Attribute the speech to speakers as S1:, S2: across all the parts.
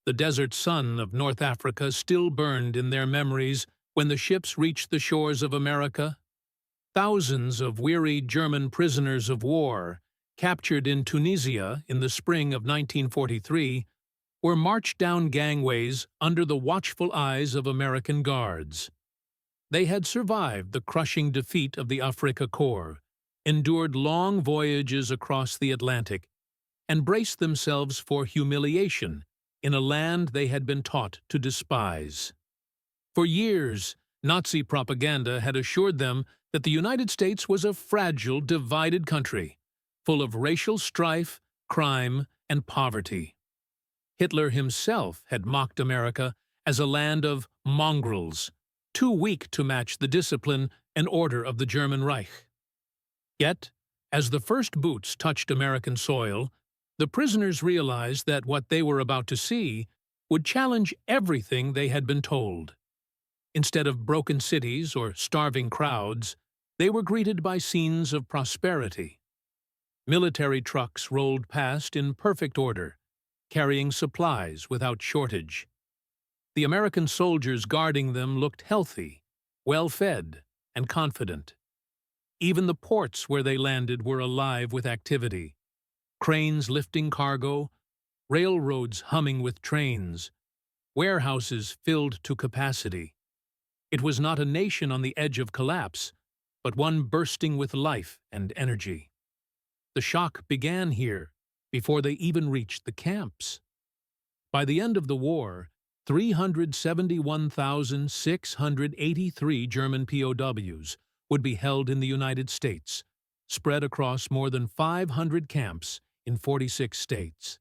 S1: The desert sun of North Africa still burned in their memories when the ships reached the shores of America. Thousands of weary German prisoners of war, captured in Tunisia in the spring of 1943, were marched down gangways under the watchful eyes of American guards. They had survived the crushing defeat of the Afrika Korps, endured long voyages across the Atlantic, and braced themselves for humiliation in a land they had been taught to despise. For years, Nazi propaganda had assured them that the United States was a fragile, divided country, full of racial strife, crime, and poverty. Hitler himself had mocked America as a land of mongrels, too weak to match the discipline and order of the German Reich. Yet, as the first boots touched American soil, the prisoners realized that what they were about to see would challenge everything they had been told. Instead of broken cities or starving crowds, they were greeted by scenes of prosperity. Military trucks rolled past in perfect order, carrying supplies without shortage. The American soldiers guarding them looked healthy, well-fed, and confident. Even the ports where they landed were alive with activity. Cranes lifting cargo, railroads humming with trains, warehouses filled to capacity. It was not a nation on the edge of collapse, but one bursting with life and energy. The shock began here, before they even reached the camps. By the end of the war, 371,683 German POWs would be held in the United States, spread across more than 500 camps in 46 states.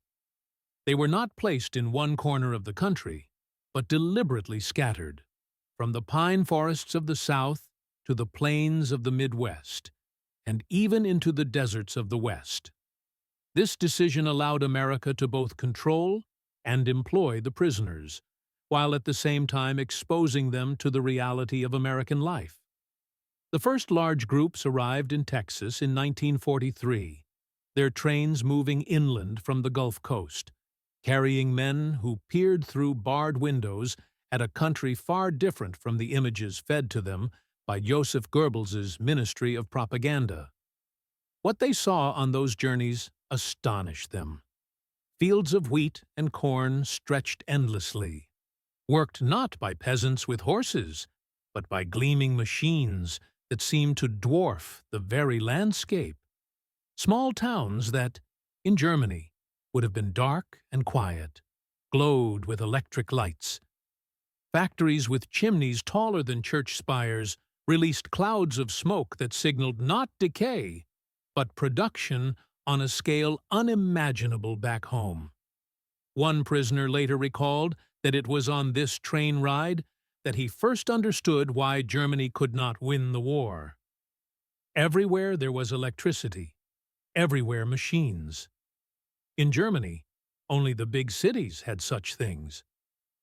S1: They were not placed in one corner of the country, but deliberately scattered, from the pine forests of the South to the plains of the Midwest, and even into the deserts of the West. This decision allowed America to both control and employ the prisoners, while at the same time exposing them to the reality of American life. The first large groups arrived in Texas in 1943, their trains moving inland from the Gulf Coast, carrying men who peered through barred windows at a country far different from the images fed to them by Joseph Goebbels's Ministry of Propaganda. What they saw on those journeys astonished them. Fields of wheat and corn stretched endlessly, worked not by peasants with horses, but by gleaming machines that seemed to dwarf the very landscape. Small towns that, in Germany, would have been dark and quiet, glowed with electric lights. Factories with chimneys taller than church spires released clouds of smoke that signaled not decay, but production on a scale unimaginable back home. One prisoner later recalled that it was on this train ride that he first understood why Germany could not win the war. Everywhere there was electricity, everywhere machines. In Germany, only the big cities had such things.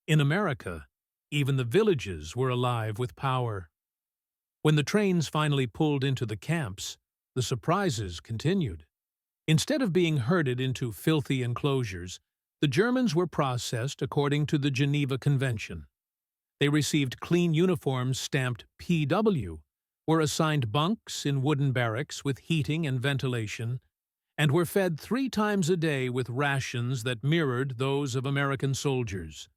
S1: In America, even the villages were alive with power. When the trains finally pulled into the camps, the surprises continued. Instead of being herded into filthy enclosures, the Germans were processed according to the Geneva Convention. They received clean uniforms stamped PW, were assigned bunks in wooden barracks with heating and ventilation, and were fed 3 times a day with rations that mirrored those of American soldiers.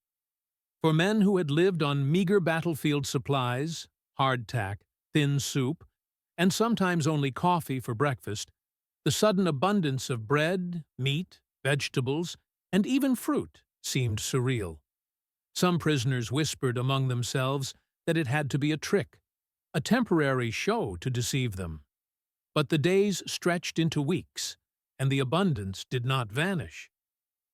S1: For men who had lived on meager battlefield supplies, hardtack, thin soup, and sometimes only coffee for breakfast, the sudden abundance of bread, meat, vegetables, and even fruit seemed surreal. Some prisoners whispered among themselves that it had to be a trick, a temporary show to deceive them. But the days stretched into weeks, and the abundance did not vanish.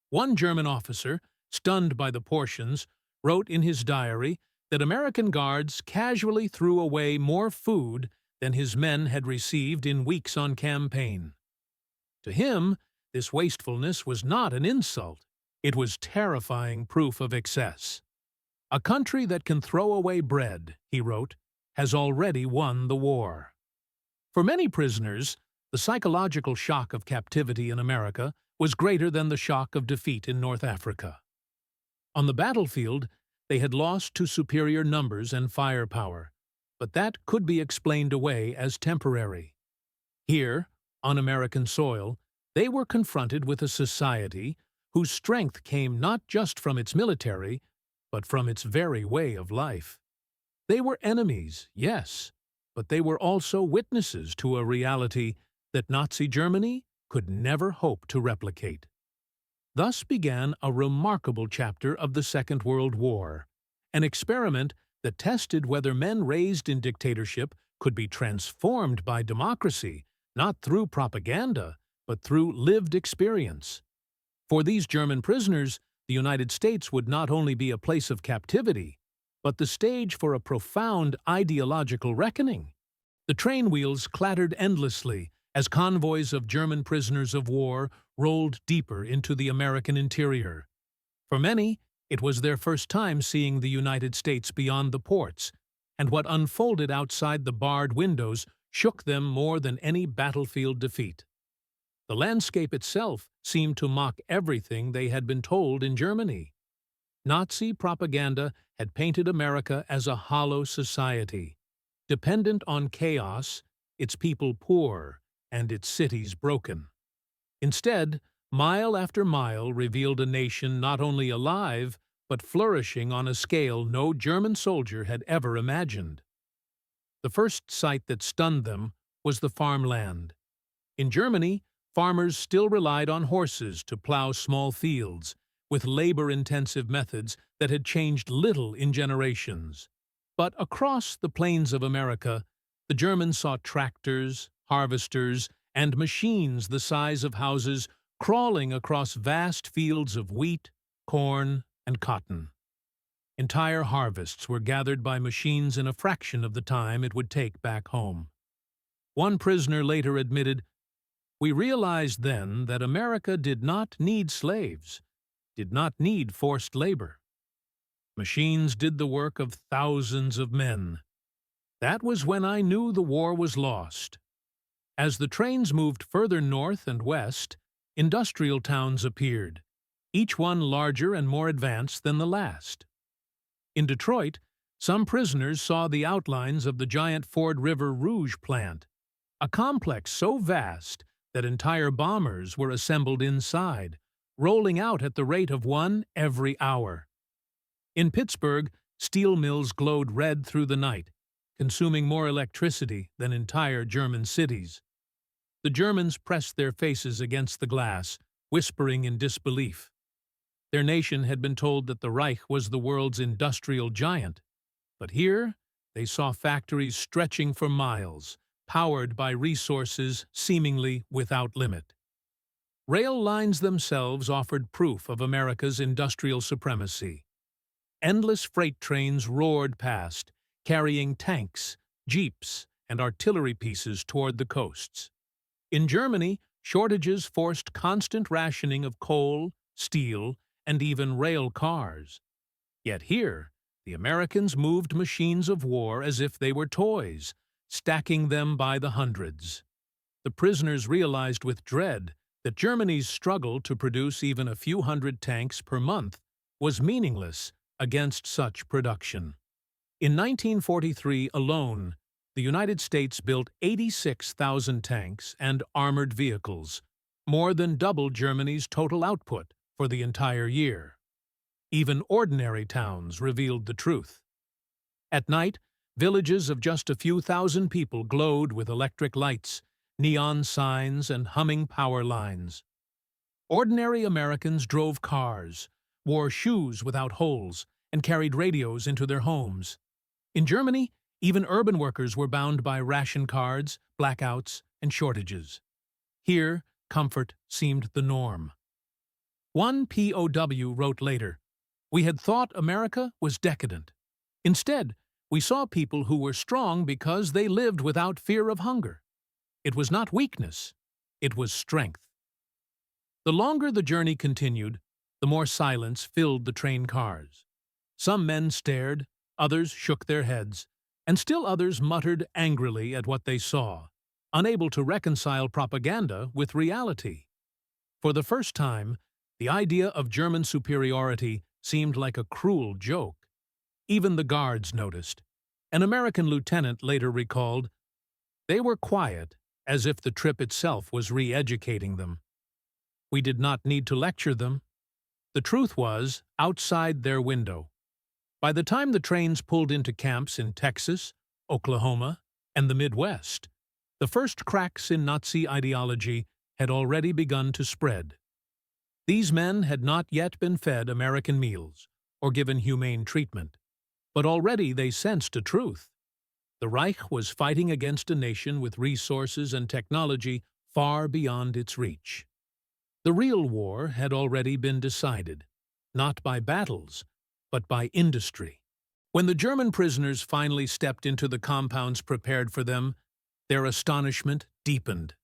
S1: One German officer, stunned by the portions, wrote in his diary that American guards casually threw away more food than his men had received in weeks on campaign. To him, this wastefulness was not an insult. It was terrifying proof of excess. "A country that can throw away bread," he wrote, "has already won the war." For many prisoners, the psychological shock of captivity in America was greater than the shock of defeat in North Africa. On the battlefield, they had lost to superior numbers and firepower, but that could be explained away as temporary. Here, on American soil, they were confronted with a society whose strength came not just from its military, but from its very way of life. They were enemies, yes, but they were also witnesses to a reality that Nazi Germany could never hope to replicate. Thus began a remarkable chapter of the Second World War, an experiment that tested whether men raised in dictatorship could be transformed by democracy, not through propaganda, but through lived experience. For these German prisoners, the United States would not only be a place of captivity, but the stage for a profound ideological reckoning. The train wheels clattered endlessly as convoys of German prisoners of war rolled deeper into the American interior. For many, it was their first time seeing the United States beyond the ports, and what unfolded outside the barred windows shook them more than any battlefield defeat. The landscape itself seemed to mock everything they had been told in Germany. Nazi propaganda had painted America as a hollow society, dependent on chaos, its people poor, and its cities broken. Instead, mile after mile revealed a nation not only alive, but flourishing on a scale no German soldier had ever imagined. The first sight that stunned them was the farmland. In Germany, farmers still relied on horses to plow small fields, with labor-intensive methods that had changed little in generations. But across the plains of America, the Germans saw tractors, harvesters, and machines the size of houses crawling across vast fields of wheat, corn, and cotton. Entire harvests were gathered by machines in a fraction of the time it would take back home. One prisoner later admitted, "We realized then that America did not need slaves, did not need forced labor. Machines did the work of thousands of men. That was when I knew the war was lost." As the trains moved further north and west, industrial towns appeared, each one larger and more advanced than the last. In Detroit, some prisoners saw the outlines of the giant Ford River Rouge plant, a complex so vast that entire bombers were assembled inside, rolling out at the rate of one every hour. In Pittsburgh, steel mills glowed red through the night, consuming more electricity than entire German cities. The Germans pressed their faces against the glass, whispering in disbelief. Their nation had been told that the Reich was the world's industrial giant, but here they saw factories stretching for miles, powered by resources seemingly without limit. Rail lines themselves offered proof of America's industrial supremacy. Endless freight trains roared past, carrying tanks, jeeps, and artillery pieces toward the coasts. In Germany, shortages forced constant rationing of coal, steel, and even rail cars. Yet here, the Americans moved machines of war as if they were toys, stacking them by the hundreds. The prisoners realized with dread that Germany's struggle to produce even a few hundred tanks per month was meaningless against such production. In 1943 alone, the United States built 86,000 tanks and armored vehicles, more than double Germany's total output for the entire year. Even ordinary towns revealed the truth. At night, villages of just a few thousand people glowed with electric lights, neon signs, and humming power lines. Ordinary Americans drove cars, wore shoes without holes, and carried radios into their homes. In Germany, even urban workers were bound by ration cards, blackouts, and shortages. Here, comfort seemed the norm. One POW wrote later, "We had thought America was decadent. Instead, we saw people who were strong because they lived without fear of hunger. It was not weakness, it was strength." The longer the journey continued, the more silence filled the train cars. Some men stared, others shook their heads, and still others muttered angrily at what they saw, unable to reconcile propaganda with reality. For the first time, the idea of German superiority seemed like a cruel joke. Even the guards noticed. An American lieutenant later recalled, "They were quiet, as if the trip itself was re-educating them. We did not need to lecture them. The truth was outside their window." By the time the trains pulled into camps in Texas, Oklahoma, and the Midwest, the first cracks in Nazi ideology had already begun to spread. These men had not yet been fed American meals or given humane treatment, but already they sensed a truth. The Reich was fighting against a nation with resources and technology far beyond its reach. The real war had already been decided, not by battles, but by industry. When the German prisoners finally stepped into the compounds prepared for them, their astonishment deepened.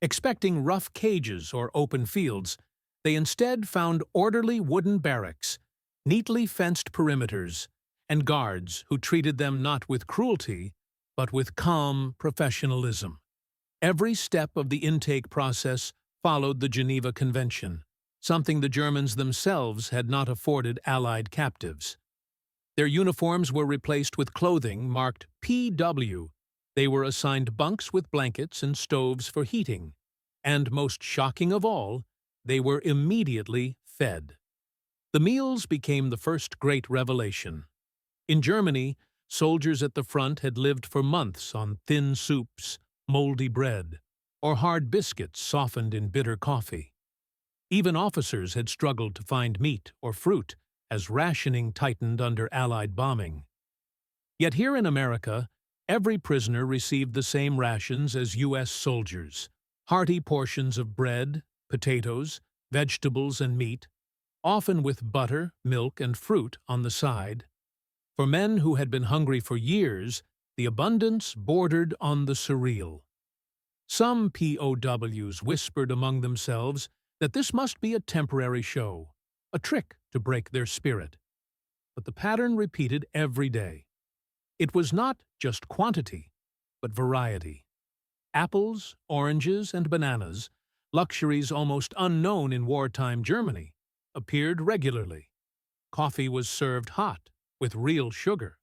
S1: Expecting rough cages or open fields, they instead found orderly wooden barracks, neatly fenced perimeters, and guards who treated them not with cruelty, but with calm professionalism. Every step of the intake process followed the Geneva Convention, something the Germans themselves had not afforded Allied captives. Their uniforms were replaced with clothing marked PW. They were assigned bunks with blankets and stoves for heating. And most shocking of all, they were immediately fed. The meals became the first great revelation. In Germany, soldiers at the front had lived for months on thin soups, moldy bread, or hard biscuits softened in bitter coffee. Even officers had struggled to find meat or fruit as rationing tightened under Allied bombing. Yet here in America, every prisoner received the same rations as U.S. soldiers: hearty portions of bread, potatoes, vegetables, and meat, often with butter, milk, and fruit on the side. For men who had been hungry for years, the abundance bordered on the surreal. Some POWs whispered among themselves that this must be a temporary show, a trick to break their spirit. But the pattern repeated every day. It was not just quantity, but variety. Apples, oranges, and bananas, luxuries almost unknown in wartime Germany, appeared regularly. Coffee was served hot, with real sugar.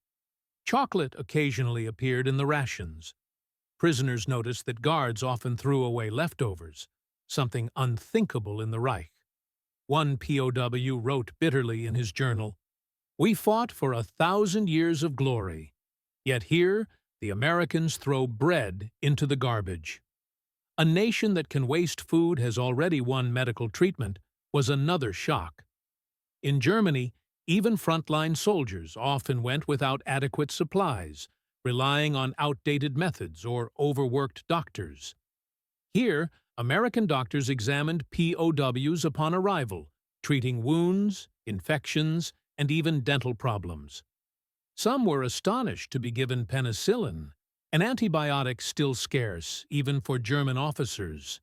S1: Chocolate occasionally appeared in the rations. Prisoners noticed that guards often threw away leftovers, something unthinkable in the Reich. One POW wrote bitterly in his journal, "We fought for 1,000 years of glory, yet here the Americans throw bread into the garbage." A nation that can waste food has already won medical treatment was another shock. In Germany, even frontline soldiers often went without adequate supplies, relying on outdated methods or overworked doctors. Here, American doctors examined POWs upon arrival, treating wounds, infections, and even dental problems. Some were astonished to be given penicillin, an antibiotic still scarce, even for German officers.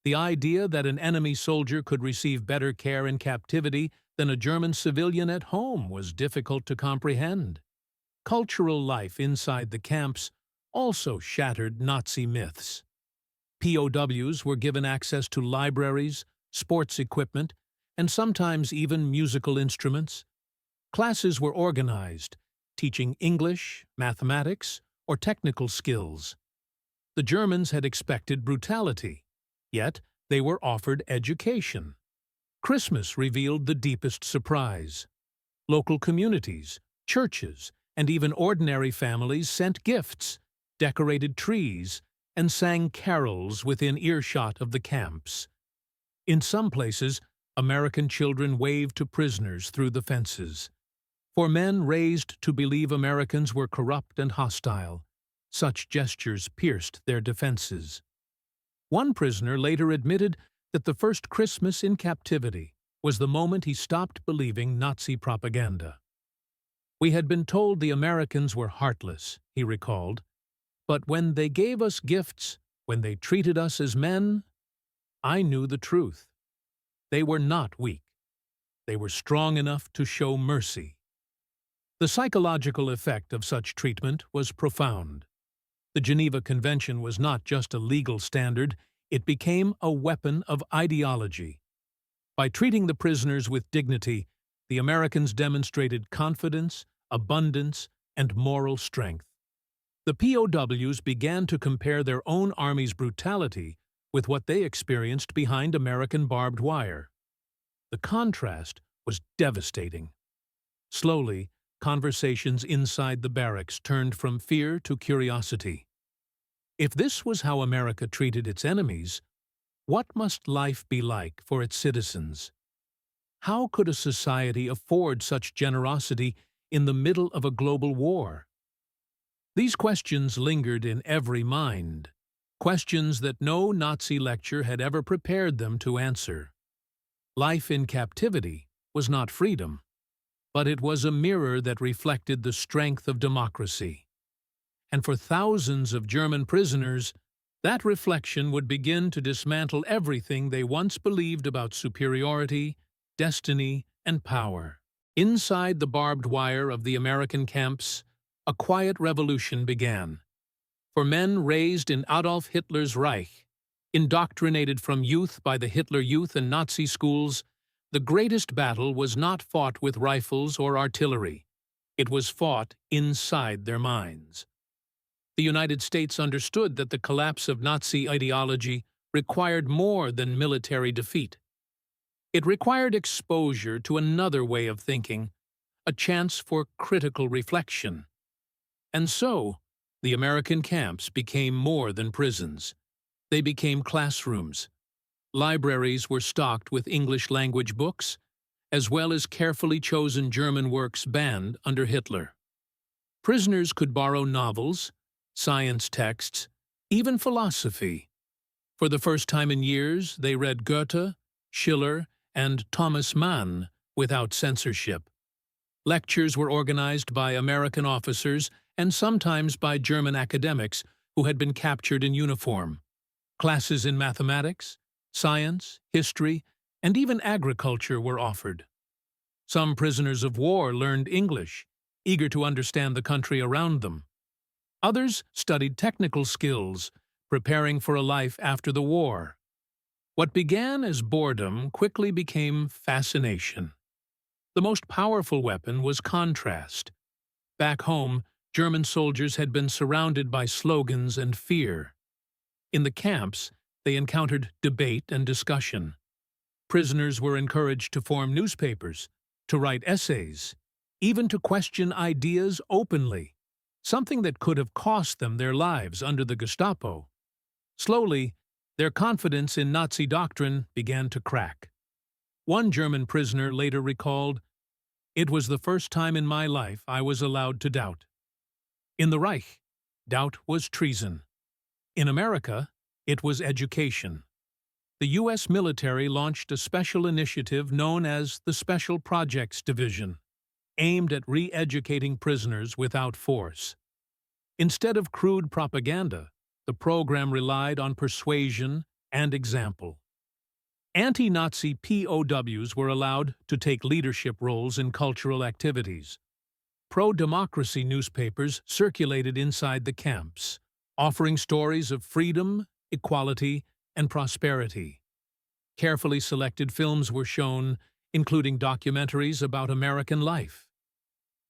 S1: The idea that an enemy soldier could receive better care in captivity than a German civilian at home was difficult to comprehend. Cultural life inside the camps also shattered Nazi myths. POWs were given access to libraries, sports equipment, and sometimes even musical instruments. Classes were organized, teaching English, mathematics, or technical skills. The Germans had expected brutality, yet they were offered education. Christmas revealed the deepest surprise. Local communities, churches, and even ordinary families sent gifts, decorated trees, and sang carols within earshot of the camps. In some places, American children waved to prisoners through the fences. For men raised to believe Americans were corrupt and hostile, such gestures pierced their defenses. One prisoner later admitted that the first Christmas in captivity was the moment he stopped believing Nazi propaganda. "We had been told the Americans were heartless," he recalled, "but when they gave us gifts, when they treated us as men, I knew the truth. They were not weak. They were strong enough to show mercy." The psychological effect of such treatment was profound. The Geneva Convention was not just a legal standard, it became a weapon of ideology. By treating the prisoners with dignity, the Americans demonstrated confidence, abundance, and moral strength. The POWs began to compare their own army's brutality with what they experienced behind American barbed wire. The contrast was devastating. Slowly, conversations inside the barracks turned from fear to curiosity. If this was how America treated its enemies, what must life be like for its citizens? How could a society afford such generosity in the middle of a global war? These questions lingered in every mind, questions that no Nazi lecture had ever prepared them to answer. Life in captivity was not freedom, but it was a mirror that reflected the strength of democracy. And for thousands of German prisoners, that reflection would begin to dismantle everything they once believed about superiority, destiny, and power. Inside the barbed wire of the American camps, a quiet revolution began. For men raised in Adolf Hitler's Reich, indoctrinated from youth by the Hitler Youth and Nazi schools, the greatest battle was not fought with rifles or artillery. It was fought inside their minds. The United States understood that the collapse of Nazi ideology required more than military defeat. It required exposure to another way of thinking, a chance for critical reflection. And so, the American camps became more than prisons. They became classrooms. Libraries were stocked with English-language books, as well as carefully chosen German works banned under Hitler. Prisoners could borrow novels, science texts, even philosophy. For the first time in years, they read Goethe, Schiller, and Thomas Mann without censorship. Lectures were organized by American officers and sometimes by German academics who had been captured in uniform. Classes in mathematics, science, history, and even agriculture were offered. Some prisoners of war learned English, eager to understand the country around them. Others studied technical skills, preparing for a life after the war. What began as boredom quickly became fascination. The most powerful weapon was contrast. Back home, German soldiers had been surrounded by slogans and fear. In the camps, they encountered debate and discussion. Prisoners were encouraged to form newspapers, to write essays, even to question ideas openly, something that could have cost them their lives under the Gestapo. Slowly, their confidence in Nazi doctrine began to crack. One German prisoner later recalled, "It was the first time in my life I was allowed to doubt." In the Reich, doubt was treason. In America, it was education. The U.S. military launched a special initiative known as the Special Projects Division, aimed at re-educating prisoners without force. Instead of crude propaganda, the program relied on persuasion and example. Anti-Nazi POWs were allowed to take leadership roles in cultural activities. Pro-democracy newspapers circulated inside the camps, offering stories of freedom, equality, and prosperity. Carefully selected films were shown, including documentaries about American life.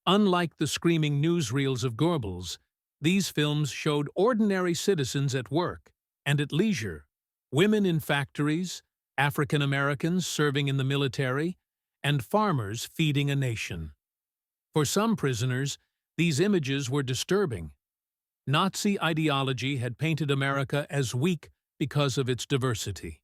S1: Unlike the screaming newsreels of Goebbels, these films showed ordinary citizens at work and at leisure, women in factories, African Americans serving in the military, and farmers feeding a nation. For some prisoners, these images were disturbing. Nazi ideology had painted America as weak because of its diversity.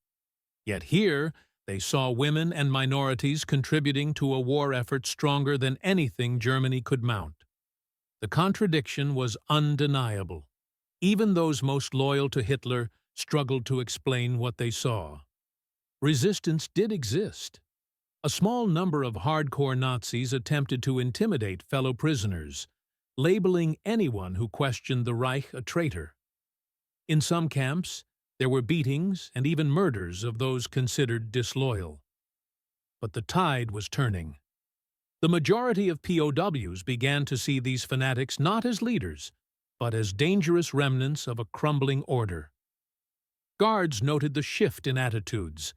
S1: Yet here, they saw women and minorities contributing to a war effort stronger than anything Germany could mount. The contradiction was undeniable. Even those most loyal to Hitler struggled to explain what they saw. Resistance did exist. A small number of hardcore Nazis attempted to intimidate fellow prisoners, labeling anyone who questioned the Reich a traitor. In some camps, there were beatings and even murders of those considered disloyal. But the tide was turning. The majority of POWs began to see these fanatics not as leaders, but as dangerous remnants of a crumbling order. Guards noted the shift in attitudes.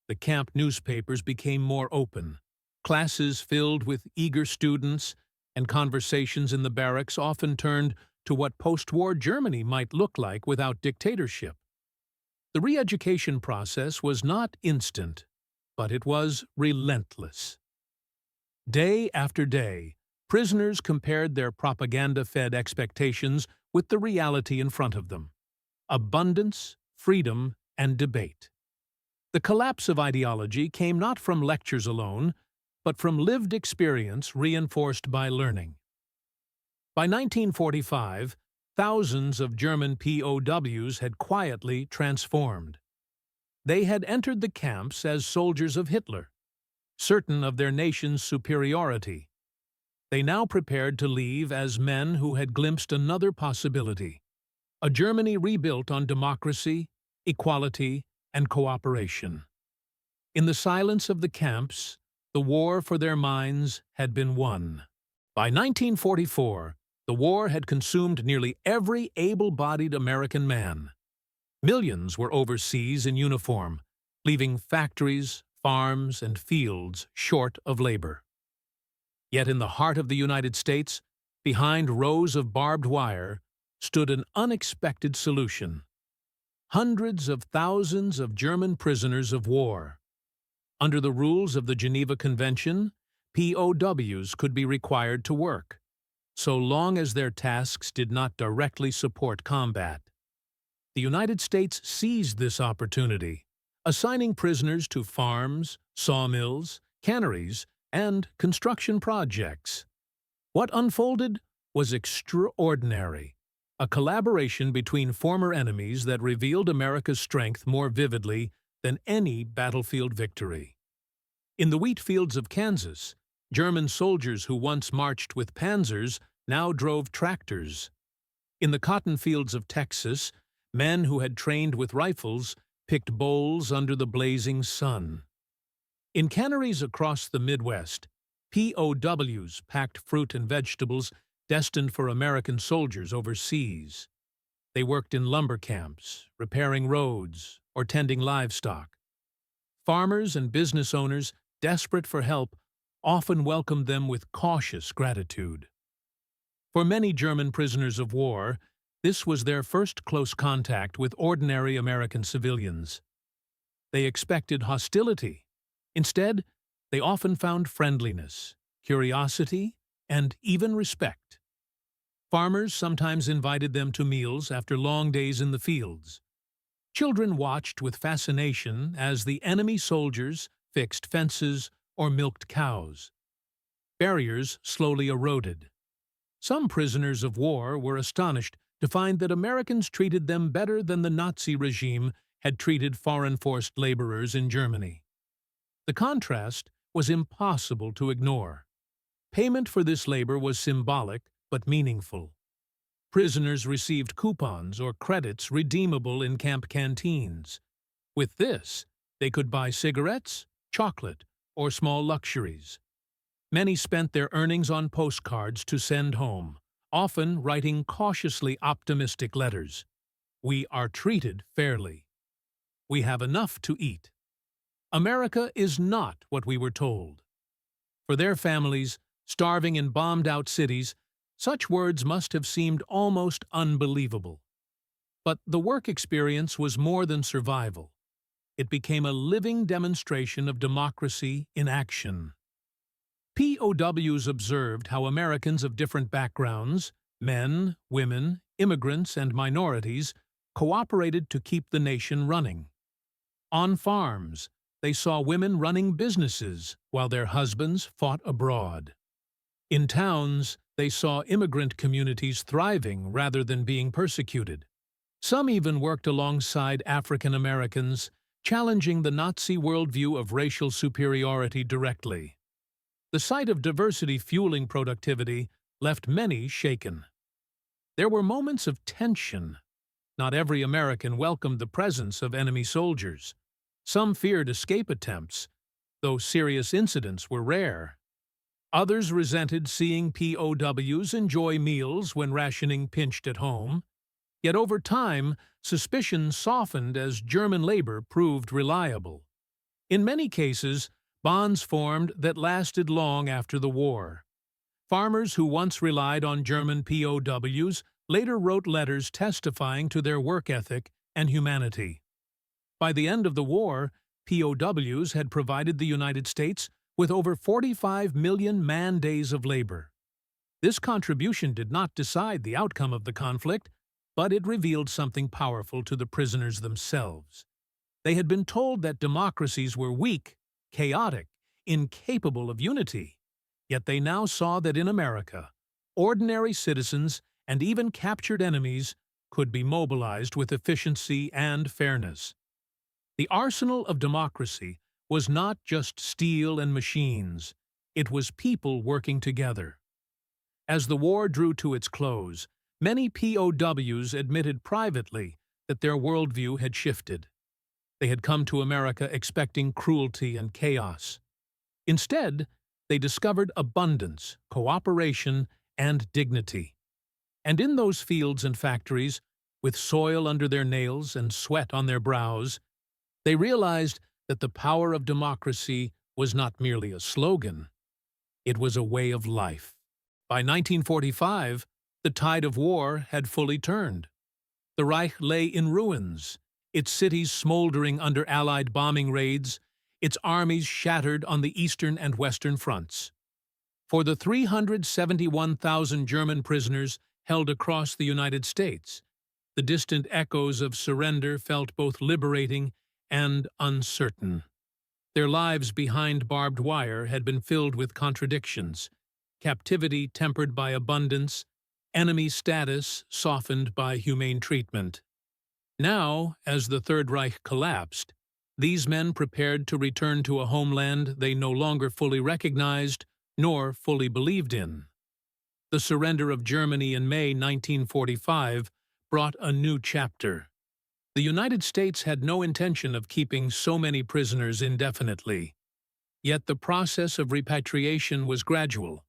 S1: The camp newspapers became more open. Classes filled with eager students and conversations in the barracks often turned to what post-war Germany might look like without dictatorship. The re-education process was not instant, but it was relentless. Day after day, prisoners compared their propaganda-fed expectations with the reality in front of them: abundance, freedom, and debate. The collapse of ideology came not from lectures alone, but from lived experience reinforced by learning. By 1945, thousands of German POWs had quietly transformed. They had entered the camps as soldiers of Hitler, certain of their nation's superiority. They now prepared to leave as men who had glimpsed another possibility: a Germany rebuilt on democracy, equality, and cooperation. In the silence of the camps, the war for their minds had been won. By 1944, the war had consumed nearly every able-bodied American man. Millions were overseas in uniform, leaving factories, farms, and fields short of labor. Yet in the heart of the United States, behind rows of barbed wire, stood an unexpected solution: hundreds of thousands of German prisoners of war. Under the rules of the Geneva Convention, POWs could be required to work, so long as their tasks did not directly support combat. The United States seized this opportunity, assigning prisoners to farms, sawmills, canneries, and construction projects. What unfolded was extraordinary: a collaboration between former enemies that revealed America's strength more vividly than any battlefield victory. In the wheat fields of Kansas, German soldiers who once marched with panzers now drove tractors. In the cotton fields of Texas, men who had trained with rifles picked bowls under the blazing sun. In canneries across the Midwest, POWs packed fruit and vegetables destined for American soldiers overseas. They worked in lumber camps, repairing roads, or tending livestock. Farmers and business owners, desperate for help, often welcomed them with cautious gratitude. For many German prisoners of war, this was their first close contact with ordinary American civilians. They expected hostility. Instead, they often found friendliness, curiosity, and even respect. Farmers sometimes invited them to meals after long days in the fields. Children watched with fascination as the enemy soldiers fixed fences or milked cows. Barriers slowly eroded. Some prisoners of war were astonished to find that Americans treated them better than the Nazi regime had treated foreign forced laborers in Germany. The contrast was impossible to ignore. Payment for this labor was symbolic but meaningful. Prisoners received coupons or credits redeemable in camp canteens. With this, they could buy cigarettes, chocolate, or small luxuries. Many spent their earnings on postcards to send home, often writing cautiously optimistic letters. "We are treated fairly. We have enough to eat. America is not what we were told." For their families, starving in bombed-out cities, such words must have seemed almost unbelievable. But the work experience was more than survival. It became a living demonstration of democracy in action. POWs observed how Americans of different backgrounds, men, women, immigrants, and minorities, cooperated to keep the nation running. On farms, they saw women running businesses while their husbands fought abroad. In towns, they saw immigrant communities thriving rather than being persecuted. Some even worked alongside African Americans, challenging the Nazi worldview of racial superiority directly. The sight of diversity fueling productivity left many shaken. There were moments of tension. Not every American welcomed the presence of enemy soldiers. Some feared escape attempts, though serious incidents were rare. Others resented seeing POWs enjoy meals when rationing pinched at home. Yet over time, suspicion softened as German labor proved reliable. In many cases, Bonds formed that lasted long after the war. Farmers who once relied on German POWs later wrote letters testifying to their work ethic and humanity. By the end of the war, POWs had provided the United States with over 45 million man-days of labor. This contribution did not decide the outcome of the conflict, but it revealed something powerful to the prisoners themselves. They had been told that democracies were weak, chaotic, incapable of unity. Yet they now saw that in America, ordinary citizens and even captured enemies could be mobilized with efficiency and fairness. The arsenal of democracy was not just steel and machines, it was people working together. As the war drew to its close, many POWs admitted privately that their worldview had shifted. They had come to America expecting cruelty and chaos. Instead, they discovered abundance, cooperation, and dignity. And in those fields and factories, with soil under their nails and sweat on their brows, they realized that the power of democracy was not merely a slogan. It was a way of life. By 1945, the tide of war had fully turned. The Reich lay in ruins, its cities smoldering under Allied bombing raids, its armies shattered on the eastern and western fronts. For the 371,000 German prisoners held across the United States, the distant echoes of surrender felt both liberating and uncertain. Their lives behind barbed wire had been filled with contradictions, captivity tempered by abundance, enemy status softened by humane treatment. Now, as the Third Reich collapsed, these men prepared to return to a homeland they no longer fully recognized nor fully believed in. The surrender of Germany in May 1945 brought a new chapter. The United States had no intention of keeping so many prisoners indefinitely. Yet the process of repatriation was gradual.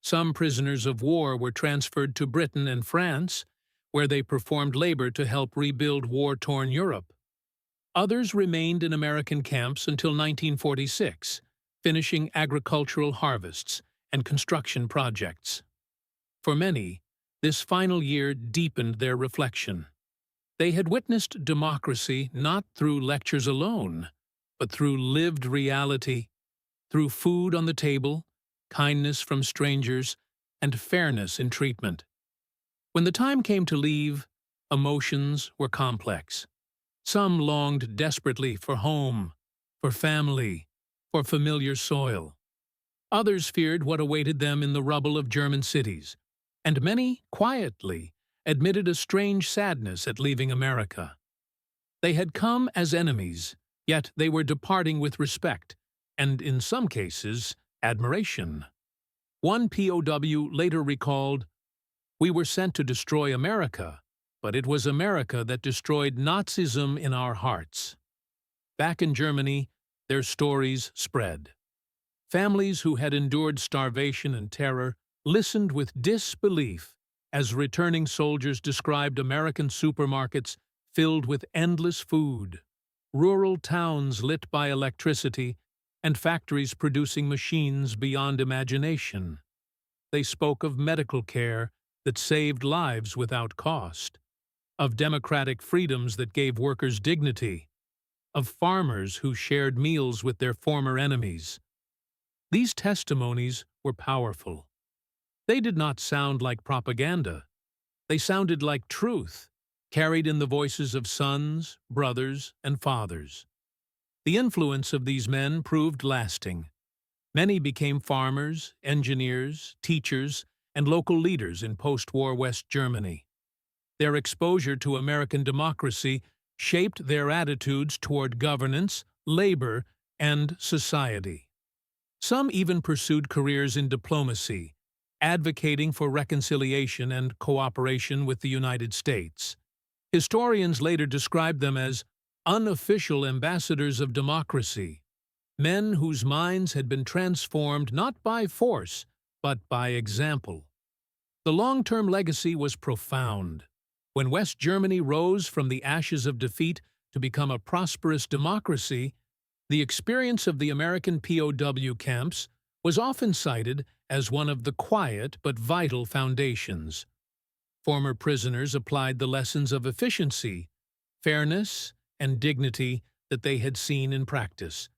S1: Some prisoners of war were transferred to Britain and France, where they performed labor to help rebuild war-torn Europe. Others remained in American camps until 1946, finishing agricultural harvests and construction projects. For many, this final year deepened their reflection. They had witnessed democracy not through lectures alone, but through lived reality, through food on the table, kindness from strangers, and fairness in treatment. When the time came to leave, emotions were complex. Some longed desperately for home, for family, for familiar soil. Others feared what awaited them in the rubble of German cities, and many, quietly, admitted a strange sadness at leaving America. They had come as enemies, yet they were departing with respect, and in some cases, admiration. One POW later recalled, "We were sent to destroy America, but it was America that destroyed Nazism in our hearts." Back in Germany, their stories spread. Families who had endured starvation and terror listened with disbelief as returning soldiers described American supermarkets filled with endless food, rural towns lit by electricity, and factories producing machines beyond imagination. They spoke of medical care that saved lives without cost, of democratic freedoms that gave workers dignity, of farmers who shared meals with their former enemies. These testimonies were powerful. They did not sound like propaganda. They sounded like truth, carried in the voices of sons, brothers, and fathers. The influence of these men proved lasting. Many became farmers, engineers, teachers, and local leaders in post-war West Germany. Their exposure to American democracy shaped their attitudes toward governance, labor, and society. Some even pursued careers in diplomacy, advocating for reconciliation and cooperation with the United States. Historians later described them as unofficial ambassadors of democracy, men whose minds had been transformed not by force, but by example. The long-term legacy was profound. When West Germany rose from the ashes of defeat to become a prosperous democracy, The experience of the American POW camps was often cited as one of the quiet but vital foundations. Former prisoners applied the lessons of efficiency, fairness, and dignity that they had seen in practice.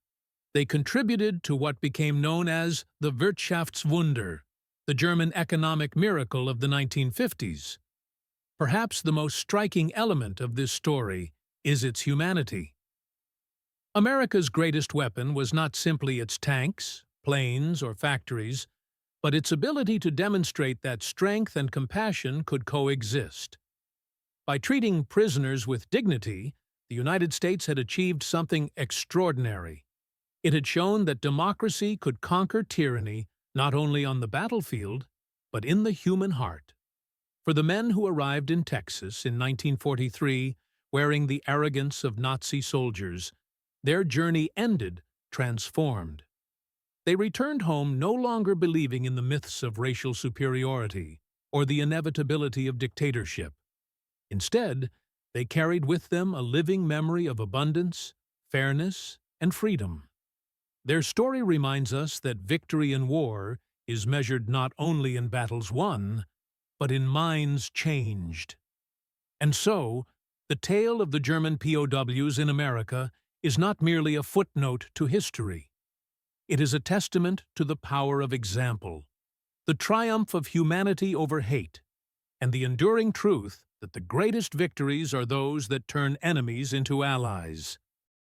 S1: They contributed to what became known as the Wirtschaftswunder, the German economic miracle of the 1950s. Perhaps the most striking element of this story is its humanity. America's greatest weapon was not simply its tanks, planes, or factories, but its ability to demonstrate that strength and compassion could coexist. By treating prisoners with dignity, the United States had achieved something extraordinary. It had shown that democracy could conquer tyranny not only on the battlefield, but in the human heart. For the men who arrived in Texas in 1943, wearing the arrogance of Nazi soldiers, their journey ended transformed. They returned home no longer believing in the myths of racial superiority or the inevitability of dictatorship. Instead, they carried with them a living memory of abundance, fairness, and freedom. Their story reminds us that victory in war is measured not only in battles won, but in minds changed. And so, the tale of the German POWs in America is not merely a footnote to history. It is a testament to the power of example, the triumph of humanity over hate, and the enduring truth that the greatest victories are those that turn enemies into allies.